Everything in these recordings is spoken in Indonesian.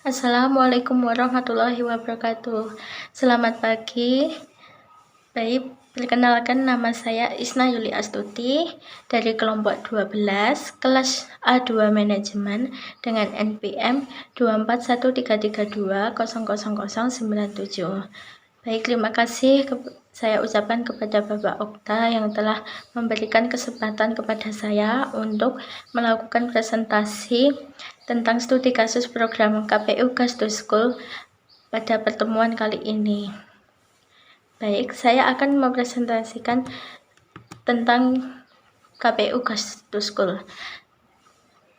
Assalamualaikum warahmatullahi wabarakatuh. Selamat pagi. Baik, perkenalkan nama saya Isna Yuli Astuti dari kelompok 12 kelas A2 Manajemen dengan NPM 24133200097. Baik, terima kasih saya ucapkan kepada Bapak Okta yang telah memberikan kesempatan kepada saya untuk melakukan presentasi tentang studi kasus program KPU Gas2School pada pertemuan kali ini. Baik, saya akan mempresentasikan tentang KPU Gas2School.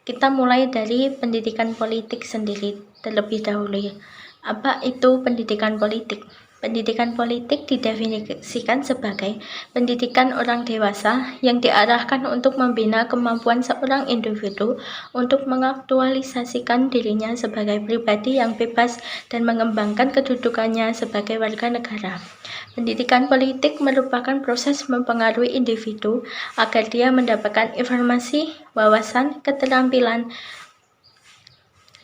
Kita mulai dari pendidikan politik sendiri terlebih dahulu. Apa itu pendidikan politik? Pendidikan politik didefinisikan sebagai pendidikan orang dewasa yang diarahkan untuk membina kemampuan seorang individu untuk mengaktualisasikan dirinya sebagai pribadi yang bebas dan mengembangkan kedudukannya sebagai warga negara. Pendidikan politik merupakan proses mempengaruhi individu agar dia mendapatkan informasi, wawasan, keterampilan,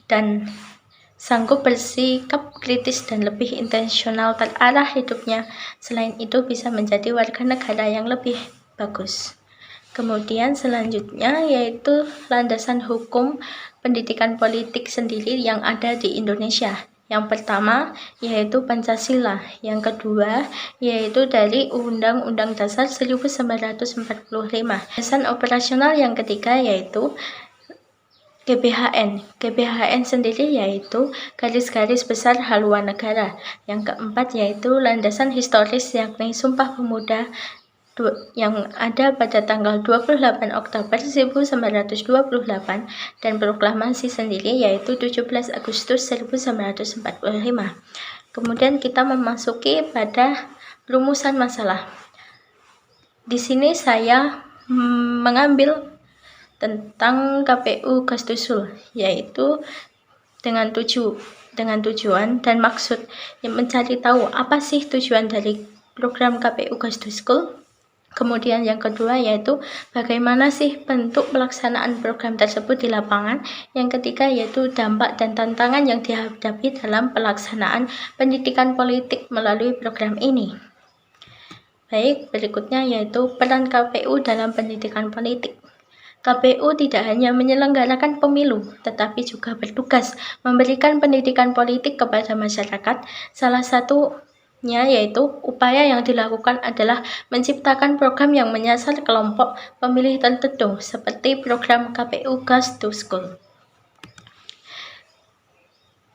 dan sanggup bersikap kritis dan lebih intensional terarah hidupnya. Selain itu bisa menjadi warga negara yang lebih bagus. Kemudian selanjutnya yaitu landasan hukum pendidikan politik sendiri yang ada di Indonesia. Yang pertama yaitu Pancasila, yang kedua yaitu dari Undang-Undang Dasar 1945. Landasan operasional yang ketiga yaitu GBHN. GBHN sendiri yaitu garis-garis besar haluan negara. Yang keempat yaitu landasan historis yakni Sumpah Pemuda yang ada pada tanggal 28 Oktober 1928 dan proklamasi sendiri yaitu 17 Agustus 1945. Kemudian kita memasuki pada rumusan masalah. Di sini saya mengambil tentang KPU Gas2School, yaitu dengan tujuan dan maksud yang mencari tahu apa sih tujuan dari program KPU Gas2School. Kemudian yang kedua yaitu bagaimana sih bentuk pelaksanaan program tersebut di lapangan. Yang ketiga yaitu dampak dan tantangan yang dihadapi dalam pelaksanaan pendidikan politik melalui program ini. Baik, berikutnya yaitu peran KPU dalam pendidikan politik. KPU tidak hanya menyelenggarakan pemilu, tetapi juga bertugas memberikan pendidikan politik kepada masyarakat. Salah satunya yaitu upaya yang dilakukan adalah menciptakan program yang menyasar kelompok pemilih tertentu, seperti program KPU Gas2School.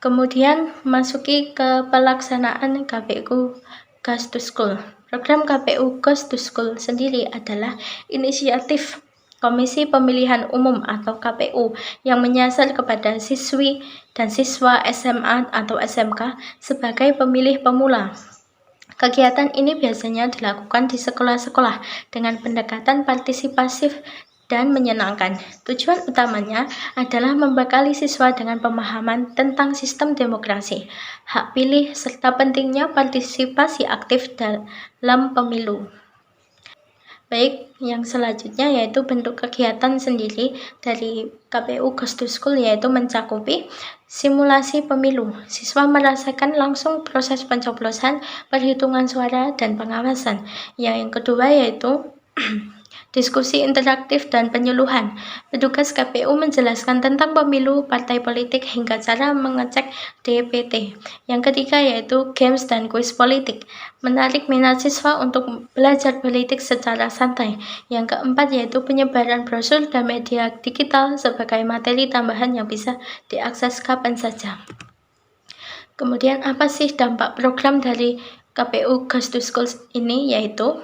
Kemudian masuki ke pelaksanaan KPU Gas2School. Program KPU Gas2School sendiri adalah inisiatif Komisi Pemilihan Umum atau KPU yang menyasar kepada siswi dan siswa SMA atau SMK sebagai pemilih pemula. Kegiatan ini biasanya dilakukan di sekolah-sekolah dengan pendekatan partisipasif dan menyenangkan. Tujuan utamanya adalah membekali siswa dengan pemahaman tentang sistem demokrasi, hak pilih, serta pentingnya partisipasi aktif dalam pemilu. Baik, yang selanjutnya yaitu bentuk kegiatan sendiri dari KPU Gas2School yaitu mencakupi simulasi pemilu. Siswa merasakan langsung proses pencoblosan, perhitungan suara, dan pengawasan. Yang kedua yaitu diskusi interaktif dan penyuluhan. Petugas KPU menjelaskan tentang pemilu, partai politik, hingga cara mengecek DPT. Yang ketiga yaitu games dan kuis politik, menarik minat siswa untuk belajar politik secara santai. Yang keempat yaitu penyebaran brosur dan media digital sebagai materi tambahan yang bisa diakses kapan saja. Kemudian apa sih dampak program dari KPU Gas2School ini? Yaitu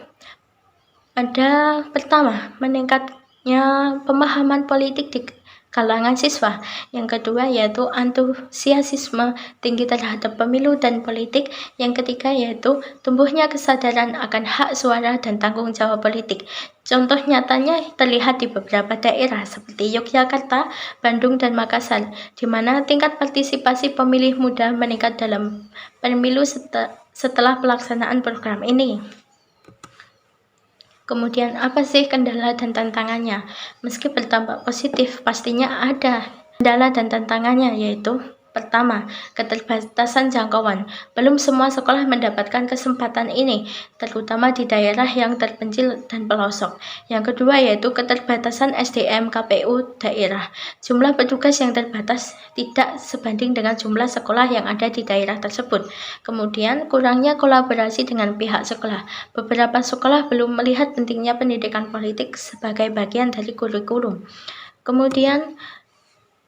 ada pertama, meningkatnya pemahaman politik di kalangan siswa. Yang kedua yaitu antusiasme tinggi terhadap pemilu dan politik. Yang ketiga yaitu tumbuhnya kesadaran akan hak suara dan tanggung jawab politik. Contoh nyatanya terlihat di beberapa daerah seperti Yogyakarta, Bandung, dan Makassar, di mana tingkat partisipasi pemilih muda meningkat dalam pemilu setelah pelaksanaan program ini. Kemudian apa sih kendala dan tantangannya? Meski berdampak positif, pastinya ada kendala dan tantangannya, yaitu Pertama, keterbatasan jangkauan. Belum semua sekolah mendapatkan kesempatan ini, terutama di daerah yang terpencil dan pelosok. Yang kedua yaitu keterbatasan SDM KPU daerah. Jumlah petugas yang terbatas tidak sebanding dengan jumlah sekolah yang ada di daerah tersebut. Kemudian, kurangnya kolaborasi dengan pihak sekolah. Beberapa sekolah belum melihat pentingnya pendidikan politik sebagai bagian dari kurikulum. Kemudian,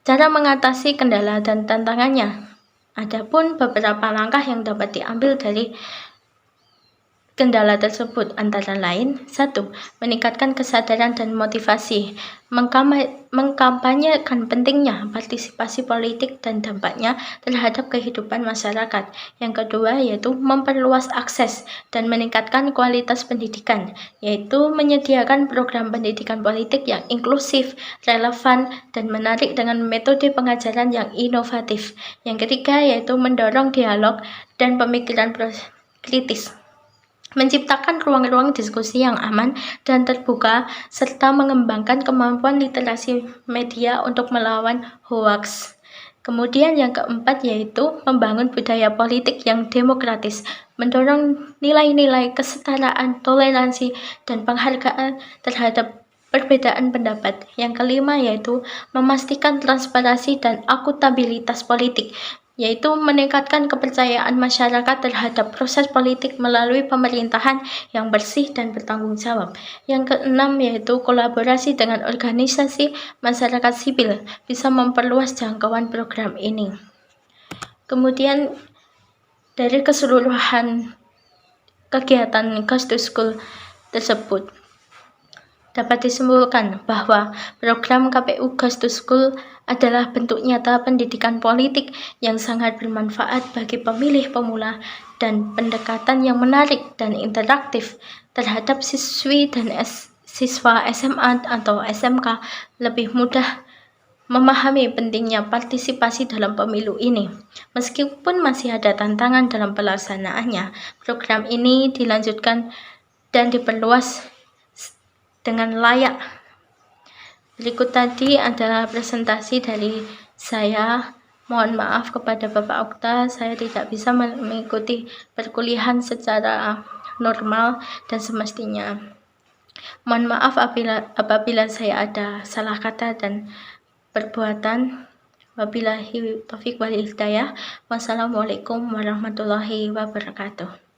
cara mengatasi kendala dan tantangannya. Adapun beberapa langkah yang dapat diambil dari kendala tersebut antara lain: 1. Meningkatkan kesadaran dan motivasi, mengkampanyekan pentingnya partisipasi politik dan dampaknya terhadap kehidupan masyarakat. Yang kedua yaitu memperluas akses dan meningkatkan kualitas pendidikan, yaitu menyediakan program pendidikan politik yang inklusif, relevan, dan menarik dengan metode pengajaran yang inovatif. Yang ketiga yaitu mendorong dialog dan pemikiran kritis, menciptakan ruang-ruang diskusi yang aman dan terbuka, serta mengembangkan kemampuan literasi media untuk melawan hoaks. Kemudian yang keempat yaitu membangun budaya politik yang demokratis, mendorong nilai-nilai kesetaraan, toleransi, dan penghargaan terhadap perbedaan pendapat. Yang kelima yaitu memastikan transparansi dan akuntabilitas politik, yaitu meningkatkan kepercayaan masyarakat terhadap proses politik melalui pemerintahan yang bersih dan bertanggung jawab. Yang keenam yaitu kolaborasi dengan organisasi masyarakat sipil bisa memperluas jangkauan program ini. Kemudian dari keseluruhan kegiatan Ghost to School tersebut, dapat disimpulkan bahwa program KPU Ghost to School adalah bentuk nyata pendidikan politik yang sangat bermanfaat bagi pemilih pemula dan pendekatan yang menarik dan interaktif terhadap siswi dan siswa SMA atau SMK lebih mudah memahami pentingnya partisipasi dalam pemilu ini. Meskipun masih ada tantangan dalam pelaksanaannya, program ini dilanjutkan dan diperluas dengan layak. Berikut tadi adalah presentasi dari saya. Mohon maaf kepada Bapak Okta, saya tidak bisa mengikuti perkuliahan secara normal dan semestinya. Mohon maaf apabila saya ada salah kata dan perbuatan. Wabillahi taufiq wal hidayah. Wassalamualaikum warahmatullahi wabarakatuh.